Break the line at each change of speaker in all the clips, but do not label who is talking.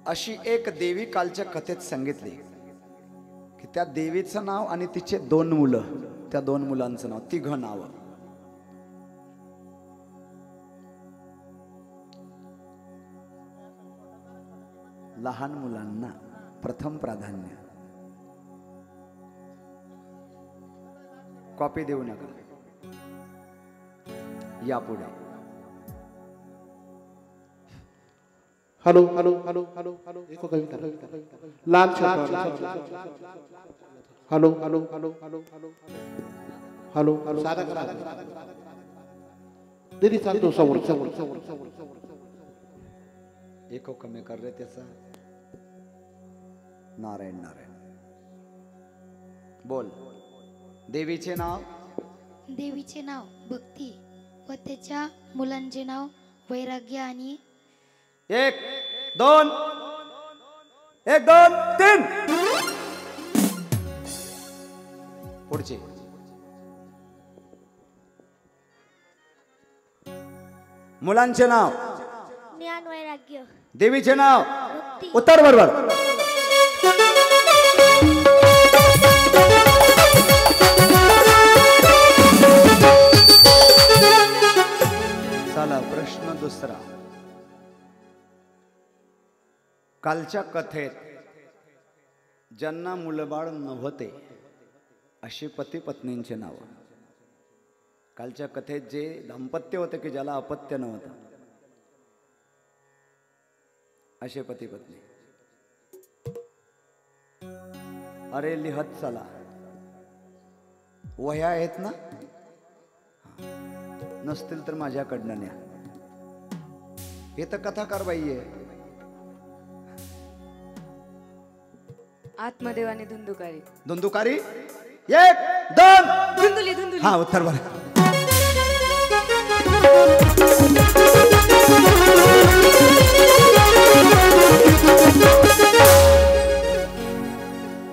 अशी एक देवी कालच्या कथेत सांगितली की त्या देवीचं नाव आणि तिचे 2 मुलं, त्या 2 मुलांचं नाव, 3 नाव. लहान मुलांना प्रथम प्राधान्य. कॉपी देऊ नका. यापुढे
hello hello hello hello hello एक कविता लाल छाप. Hello hello hello hello hello hello hello साधा करा दीदी चालतो समोर समोर समोर समोर.
एको कमी कर रे त्याचा. नारायण नारायण. बोल. देवीचे नाव.
देवीचे नाव भक्ती व त्याच्या मुलांचे नाव वैराग्य आणि
1 2 1 2 3. पुढचे. मुलांचे नाव
ज्ञान वैराग्य.
देवीचे नाव उत्तर बरोबर. चला प्रश्न दुसरा. कालच्या कथेत ज्यांना मुलबाळ नव्हते अशी पती पत्नींचे नाव. कालच्या कथेत जे दाम्पत्य होते की ज्याला अपत्य नव्हतं असे पती पत्नी. अरे लिहत चला. वह्या आहेत ना? नसतील तर माझ्याकडनं न्या. हे तर कथाकार बाई आहे.
आत्मदेव आणि धुंदुकारी.
धुंदुकारी 1 2
धुंदुली धुंदुली.
हा उत्तर बरं.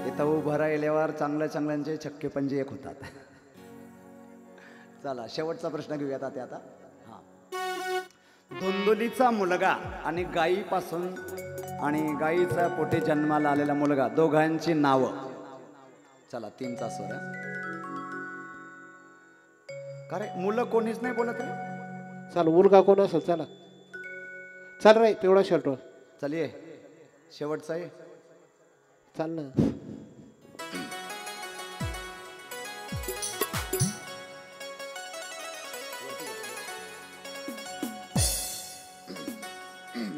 इथं उभं राहिल्यावर चांगल्या चांगल्यांचे छक्के पंजे एक होतात. चला शेवटचा प्रश्न घेऊयात आता. हा. धुंदुलीचा मुलगा आणि गायीपासून आणि गायीचा पोटी जन्माला आलेला मुलगा दोघांची नावं. चला 3चा स्वर. का रे मुलं कोणीच नाही बोलत रे.
चल मुलगा कोण असेल चला. चल रे तेवढा शर्ट.
चलिये शेवटचा आहे.
चाल ना.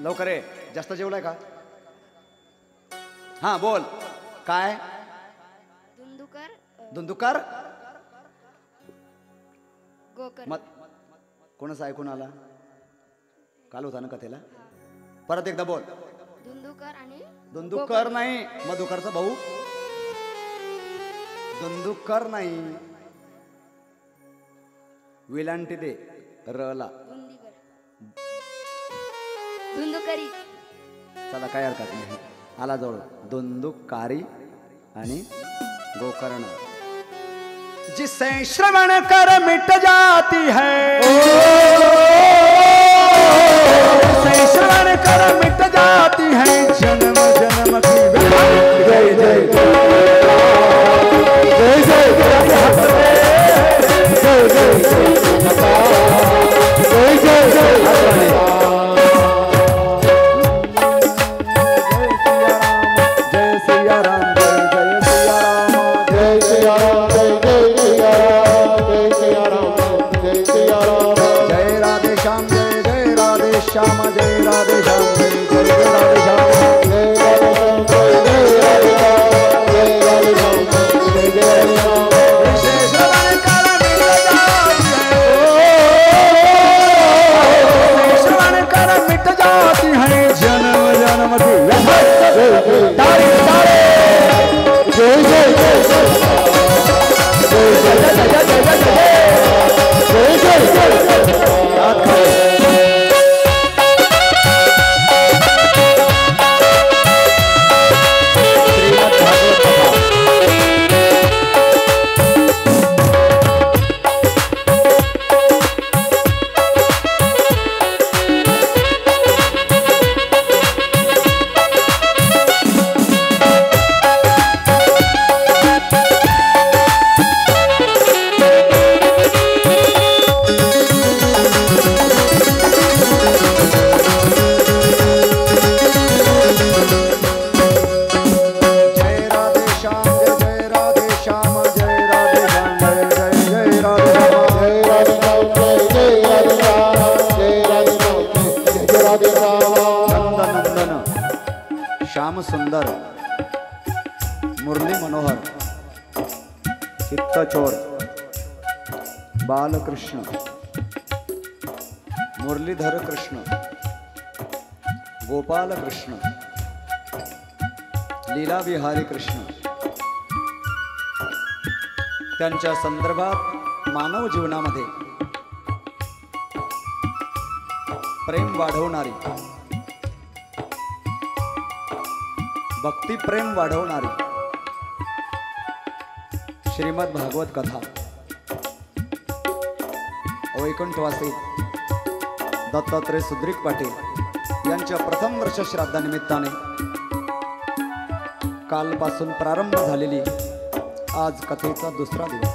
लवकर आहे. जास्त जेवलाय का? हा बोल. काय? धुंदुकर
गोकर.
मत कोणाचं ऐकून आला? काल होता ना कथेला. परत एकदा बोल.
धुंदुकर आणि
धुंदुकर नाही. मधुकरचा भाऊ. धुंदुकर नाही. विलांटी दे रला.
धुंदुकरी.
चला काय हरकत नाही. आला जवळ. धुंदुकारी आणि गोकर्ण. जिसे श्रवण कर मिट जाती है, जिसे श्रवण कर मिट जाती है जन्म जन्म की. जय जय जय जय जय जय जय. श्याम जय राधे श्याम जय जय राधे श्याम जय राधे श्याम जय राधे श्याम जय राधे श्याम जय जय राम. श्रवण कर मिट जाती है जन्म जन्म की. तारे तारे जय जय जय जय जय जय जय जय जय. श्याम सुंदर मुरली मनोहर चित्तचोर बालकृष्ण मुरलीधर कृष्ण गोपाल कृष्ण लीला विहारी कृष्ण त्यांच्या संदर्भात मानव जीवनामध्ये प्रेम वाढवणारी भक्ती प्रेम वाढवणारी श्रीमद भागवत कथा वैकुंठवासी दत्तात्रय सुद्रिक पाटील यांच्या प्रथम वर्ष श्राद्धानिमित्ताने कालपासून प्रारंभ झालेली आज कथेचा दुसरा दिवस।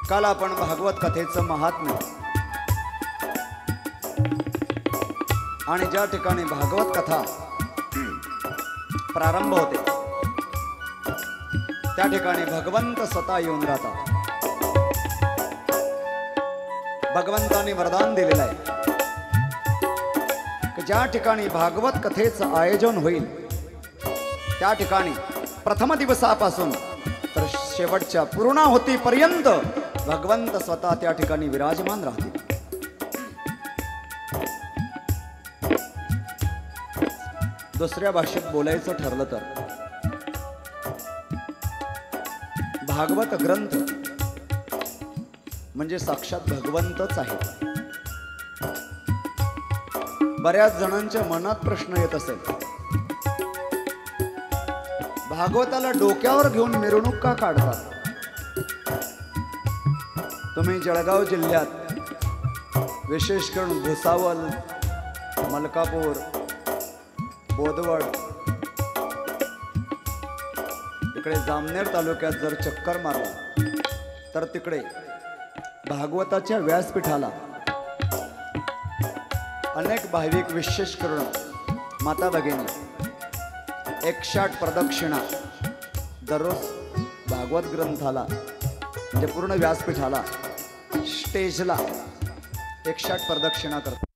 काल आपण भागवत कथेचं महात्म्य आणि ज्या ठिकाणी भागवत कथा प्रारंभ होते त्या ठिकाणी भगवंत स्वतः येऊन राहतात। भगवंताने वरदान दिलेलं आहे की ज्या ठिकाणी भागवत कथेचं आयोजन होईल त्या ठिकाणी प्रथम दिवसापासून तर शेवटच्या पूर्णाहुतीपर्यंत भगवंत स्वतः त्या ठिकाणी विराजमान राहतील। दुसऱ्या भाषेत बोलायचं ठरलं तर भागवत ग्रंथ म्हणजे साक्षात भगवंतच आहे। बऱ्याच जणांच्या मनात प्रश्न येत असेल, भागवताला डोक्यावर घेऊन मिरवणूक का काढतात? तुम्ही जळगाव जिल्ह्यात विशेष करून भुसावल, मलकापूर, बोदवड इकडे जामनेर तालुक्यात जर चक्कर मारला तर तिकडे भागवताच्या व्यासपीठाला अनेक भाविक विशेष करून माता भगिनी 108 प्रदक्षिणा दररोज भागवत ग्रंथाला म्हणजे पूर्ण व्यासपीठाला स्टेजला 108 प्रदक्षिणा करतात।